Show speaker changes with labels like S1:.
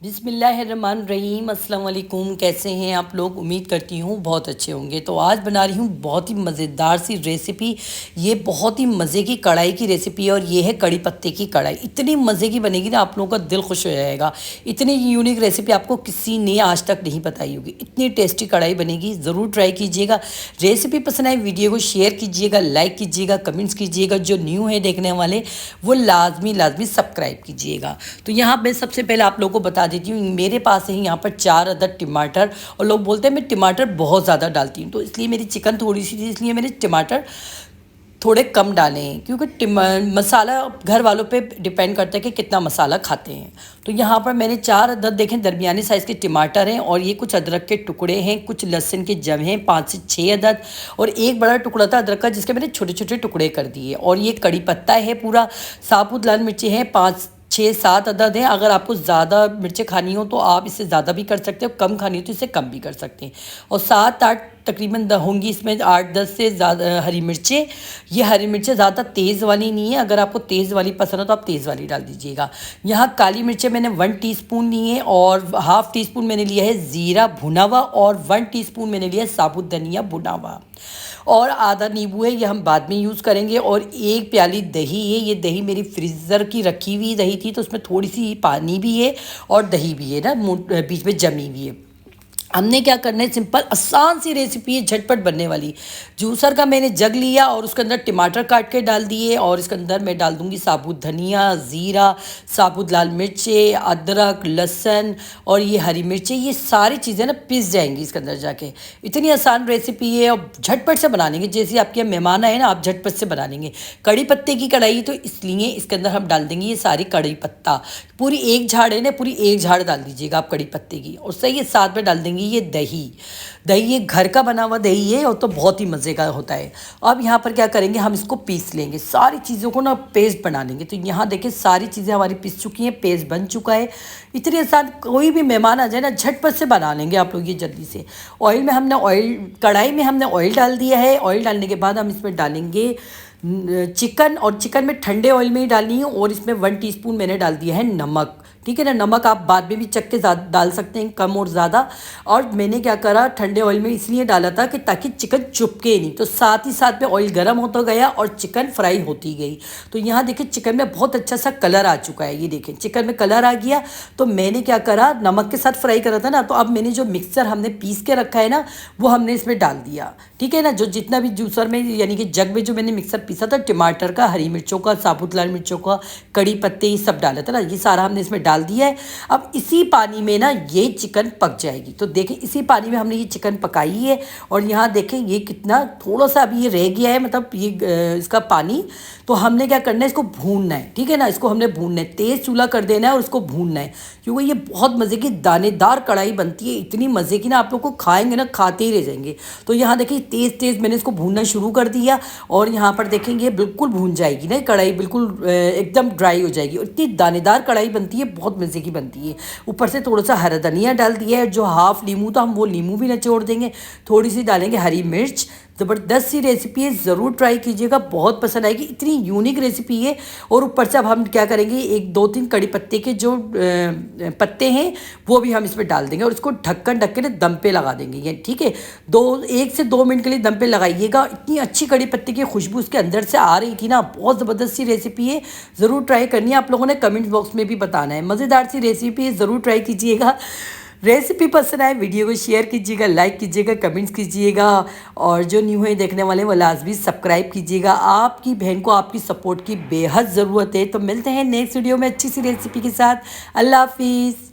S1: बिस्मिल्लाहिर्रहमानिर्रहीम अस्सलाम वालेकुम। कैसे हैं आप लोग? उम्मीद करती हूँ बहुत अच्छे होंगे। तो आज बना रही हूँ बहुत ही मज़ेदार सी रेसिपी। ये बहुत ही मज़े की कढ़ाई की रेसिपी है और ये है कड़ी पत्ते की कढ़ाई। इतनी मज़े की बनेगी ना, आप लोगों का दिल खुश हो जाएगा। इतनी यूनिक रेसिपी आपको किसी ने आज तक नहीं बताई होगी। इतनी टेस्टी कढ़ाई बनेगी, ज़रूर ट्राई कीजिएगा। रेसिपी पसंद आए वीडियो को शेयर कीजिएगा, लाइक कीजिएगा, कमेंट्स कीजिएगा। जो न्यू है देखने वाले वो लाजमी सब्सक्राइब कीजिएगा। तो यहाँ मैं सबसे पहले आप लोगों को बता देती हूँ, मेरे पास है यहाँ पर 4 अदद टमाटर। और लोग बोलते हैं मैं टमाटर बहुत ज़्यादा डालती हूँ, तो इसलिए मेरी चिकन थोड़ी सी थी, इसलिए मैंने टमाटर थोड़े कम डाले हैं। क्योंकि मसाला घर वालों पे डिपेंड करता है कि कितना मसाला खाते हैं। तो यहाँ पर मैंने 4 अदद देखें दरमियाने साइज़ के टमाटर हैं, और ये कुछ अदरक के टुकड़े हैं, कुछ लहसुन के जव हैं 5 से 6 अदद, और एक बड़ा टुकड़ा था अदरक का जिसके मैंने छोटे छोटे टुकड़े कर दिए। और ये कड़ी पत्ता है पूरा, साबुत लाल मिर्ची हैं 5 6 7 अदद हैं। अगर आपको ज़्यादा मिर्चें खानी हो तो आप इससे ज़्यादा भी कर सकते हो, कम खानी हो तो इससे कम भी कर सकते हैं। और 7 8 तकरीबन होंगी इसमें 8 10 से ज़्यादा हरी मिर्चें। ये हरी मिर्चें ज़्यादा तेज़ वाली नहीं है, अगर आपको तेज़ वाली पसंद हो तो आप तेज़ वाली डाल दीजिएगा। यहाँ काली मिर्चें मैंने 1 टीस्पून ली है, और हाफ़ टी स्पून मैंने लिया है ज़ीरा भुना हुआ, और 1 टीस्पून मैंने लिया है साबुत धनिया भुना हुआ, और आधा नींबू है, ये हम बाद में यूज़ करेंगे। और 1 प्याली दही है। ये दही मेरी फ्रीज़र की रखी हुई दही थी, तो उसमें थोड़ी सी पानी भी है और दही भी है ना, बीच में जमी हुई है। हमने क्या करना है, सिंपल आसान सी रेसिपी है, झटपट बनने वाली। जूसर का मैंने जग लिया और उसके अंदर टमाटर काट के डाल दिए, और इसके अंदर मैं डाल दूंगी साबुत धनिया, ज़ीरा, साबुत लाल मिर्चें, अदरक, लहसुन और ये हरी मिर्चें। ये सारी चीज़ें ना पिस जाएंगी इसके अंदर जाके। इतनी आसान रेसिपी है और झटपट से बना लेंगे। जैसे आपके मेहमान आए ना, आप झटपट से बना लेंगे। कड़ी पत्ते की कढ़ाई, तो इसलिए इसके अंदर हम डाल देंगे ये सारी कड़ी पत्ता। पूरी एक झाड़ है ना, पूरी एक झाड़ डाल दीजिएगा आप कड़ी पत्ते की। और सही है, साथ में डाल देंगे ये दही। दही ये घर का बना हुआ दही है, और तो बहुत ही मज़े का होता है। अब यहाँ पर क्या करेंगे, हम इसको पीस लेंगे, सारी चीज़ों को ना पेस्ट बना लेंगे। तो यहाँ देखिए सारी चीज़ें हमारी पीस चुकी हैं, पेस्ट बन चुका है। इतनी आसान, कोई भी मेहमान आ जाए ना झटपट से बना लेंगे आप लोग ये जल्दी से। कढ़ाई में हमने ऑयल डाल दिया है। ऑयल डालने के बाद हम इसमें डालेंगे चिकन, और चिकन में ठंडे ऑयल में ही डालनी है। और इसमें 1 टीस्पून मैंने डाल दिया है नमक। ठीक है ना, नमक आप बाद में भी चख के डाल सकते हैं, कम और ज़्यादा। और मैंने क्या करा, ठंडे ऑयल में इसलिए डाला था कि ताकि चिकन चुपके नहीं। तो साथ ही साथ में ऑयल गर्म होता गया और चिकन फ्राई होती गई। तो यहाँ देखिए चिकन में बहुत अच्छा सा कलर आ चुका है। ये देखें चिकन में कलर आ गया। तो मैंने क्या करा, नमक के साथ फ्राई करा था ना, तो अब मैंने जो मिक्सर हमने पीस के रखा है ना, वो हमने इसमें डाल दिया। ठीक है ना, जो जितना भी जूसर में यानी कि जग में जो मैंने मिक्सर पीसा था, टमाटर का, हरी मिर्चों का, साबुत लाल मिर्चों का, कड़ी पत्ते, ये सब डाला था ना, ये सारा हमने इसमें डाल दिया है। अब इसी पानी में ना ये चिकन पक जाएगी। तो देखें इसी पानी में हमने ये चिकन पकाई है। और यहाँ देखें ये कितना थोड़ा सा अभी ये रह गया है, मतलब ये इसका पानी। तो हमने क्या करना है, इसको भूनना है। ठीक है ना, इसको हमने भूनना है, तेज़ चूल्हा कर देना है और इसको भूनना है। क्योंकि ये बहुत मज़े की दानेदार कढ़ाई बनती है, इतनी मज़े की ना, आप लोग को खाएंगे ना खाते ही रह जाएंगे। तो यहाँ देखिए तेज़ मैंने इसको भूनना शुरू कर दिया। और यहाँ पर देखेंगे बिल्कुल भून जाएगी ना कढ़ाई, बिल्कुल एकदम ड्राई हो जाएगी। और इतनी दानेदार कढ़ाई बनती है, बहुत मज़े की बनती है। ऊपर से थोड़ा सा हरा धनिया डाल दिया है, जो हाफ़ नींबू था हम वो नींबू भी निचोड़ देंगे। थोड़ी सी डालेंगे हरी मिर्च। ज़बरदस्त सी रेसिपी है, ज़रूर ट्राई कीजिएगा, बहुत पसंद आएगी। इतनी यूनिक रेसिपी है। और ऊपर से अब हम क्या करेंगे, 1 2 3 कड़ी पत्ते के जो पत्ते हैं वो भी हम इसमें डाल देंगे, और इसको ढक के ना दम पे लगा देंगे। ये ठीक है, 1 से 2 मिनट के लिए दम पे लगाइएगा। इतनी अच्छी कड़ी पत्ते की खुशबू उसके अंदर से आ रही थी ना, बहुत ज़बरदस्त सी रेसिपी है, ज़रूर ट्राई करनी है। आप लोगों ने कमेंट बॉक्स में भी बताना है। मज़ेदार सी रेसिपी है, ज़रूर ट्राई कीजिएगा। रेसिपी पसंद आए वीडियो को शेयर कीजिएगा, लाइक कीजिएगा, कमेंट्स कीजिएगा। और जो न्यू है देखने वाले वो लाजमी सब्सक्राइब कीजिएगा। आपकी बहन को आपकी सपोर्ट की बेहद ज़रूरत है। तो मिलते हैं नेक्स्ट वीडियो में अच्छी सी रेसिपी के साथ। अल्लाह हाफिज़।